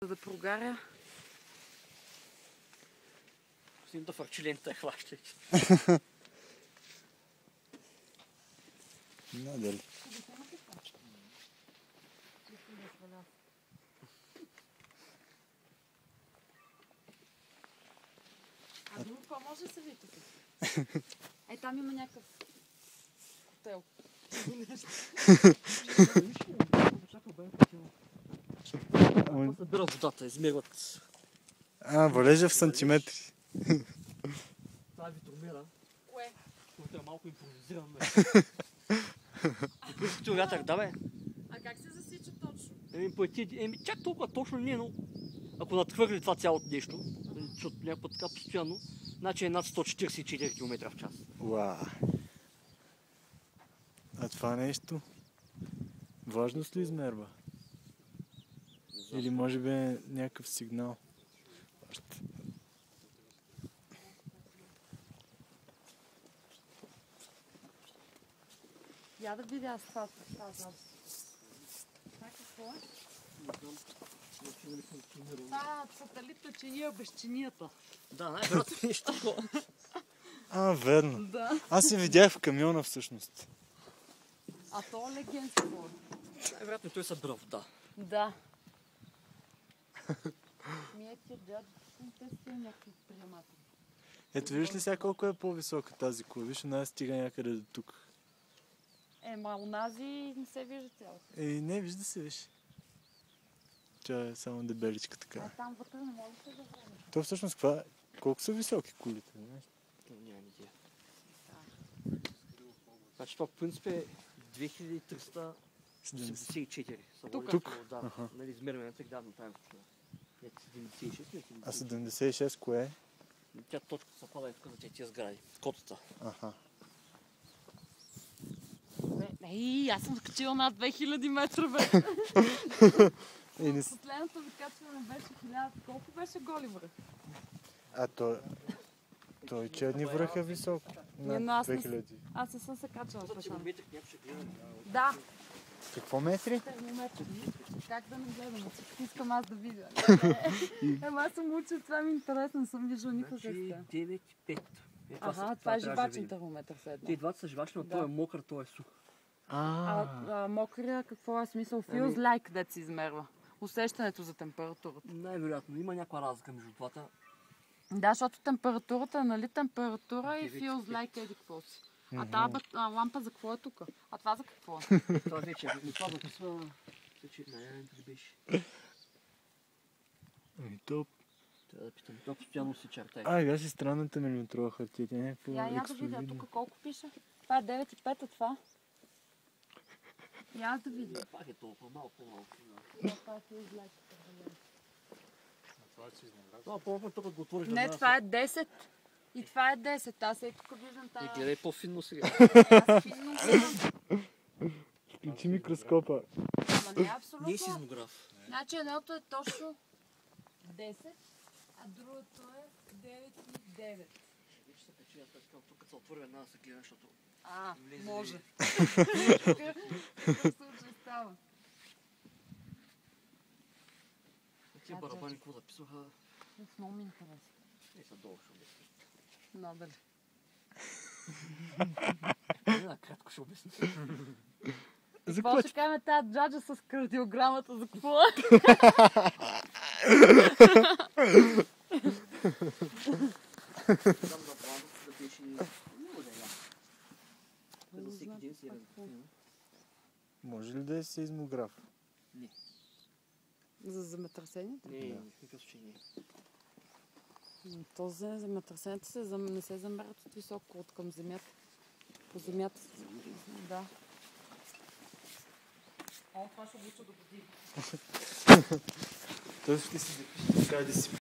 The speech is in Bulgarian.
Да прогаря. Снимам да фърчи лента, хващай. Надали. А друго какво може да се види тук? Ей, там има някакъв хотел. Събират водата, измерват. Валежа в сантиметри. Това е витромера, Кое? който е малко импровизиран. Пускате вятър, да бе. А как се засича точно? Чак толкова точно не, но ако надхвърли това цялото нещо, защото някаква така постоянно, значи е над 144 км в час. Уау. А това нещо? Важност ли измерва? Или може би е някакъв сигнал? Я да видя аз това. Това какво е? Това сателитна чиния без чинията. Да, най-вероятно нещо такова. Верно. Да. Аз се видях в камиона всъщност. А то е легендство. Най-вероятно той събира вода. Да. Миете дядо, те са някакви приематели. Ето виждаш ли сега колко е по-висока тази кула? Виж, она стига някъде до тук. Унази не се вижда цялото. Не, вижда се, виж. Тя е само дебеличка така. Там вътре не може да се завърне. То всъщност каква? Колко са високи кулите? Нямам идея. Значи това по принцип е 2374. Тук? Да, нали измерването е давно тази височина. Не 76, не 76. А 76 кое е? Тя точката се пада и тук за тия сгради. Котата. Аха. Аз съм скачила над 2000 метра, бе. Последното ви качване беше 1000. Колко беше голи връх? Той черни връх е високо. Над 2000. Аз не съм се качала в Пешан. Да. Да. Какво метри? Термометри. Как да не гледам? Искам аз да видя. Аз съм учил, това ми е интересно, не съм виждала никога как става. 9,5. Това е живачен термометър седна. Те двата са живачни, но той е мокър, той е сух. Мокрия, какво е смисъл? Feels like, дет се измерва. Усещането за температурата. Най-вероятно. Има някаква разлика между двата. Да, защото температурата е нали температура и feels like еди какво си. А тази лампа за какво е тук? А това за какво е? Това вече, но това записва... не беше. Топ. Трябва да питам. Това постоянно се чертае. Аз и странната милиметрова хартия. Тя някакво Я да видя, тук колко пише? Това е 9,5, а това? Я да видя. Пак е толкова малко. Това е feels like. Това по-малко тук го отвориш. Не, това е 10. И това е 10. Аз тук виждам тази... Гледай по-финно сега. Аз финно гледам. Включи микроскопа. Ама не е абсолютно. Не е сизмограф. Значи едното е точно 10, а другото е 9,9. Вече се печи, тук се отворя една да се гледа, защото... Може. Какъв случай става? Тия барабани какво записваха? Много ми интересно. Са долу, ще обясня. Надали. Кратко ще обясня. Какво ще кажем тази джаджа с кардиограмата? За какво е? Там да планът да беше... Много да я. За всеки ден си разграфено. Може ли да е сеизмограф? Не. За земетресението? Не, в никакъв случай не. То за земетресението не се замерят от високо, от към земята. По земята. Да. Това ще обуча до година. Той ще си запише така да си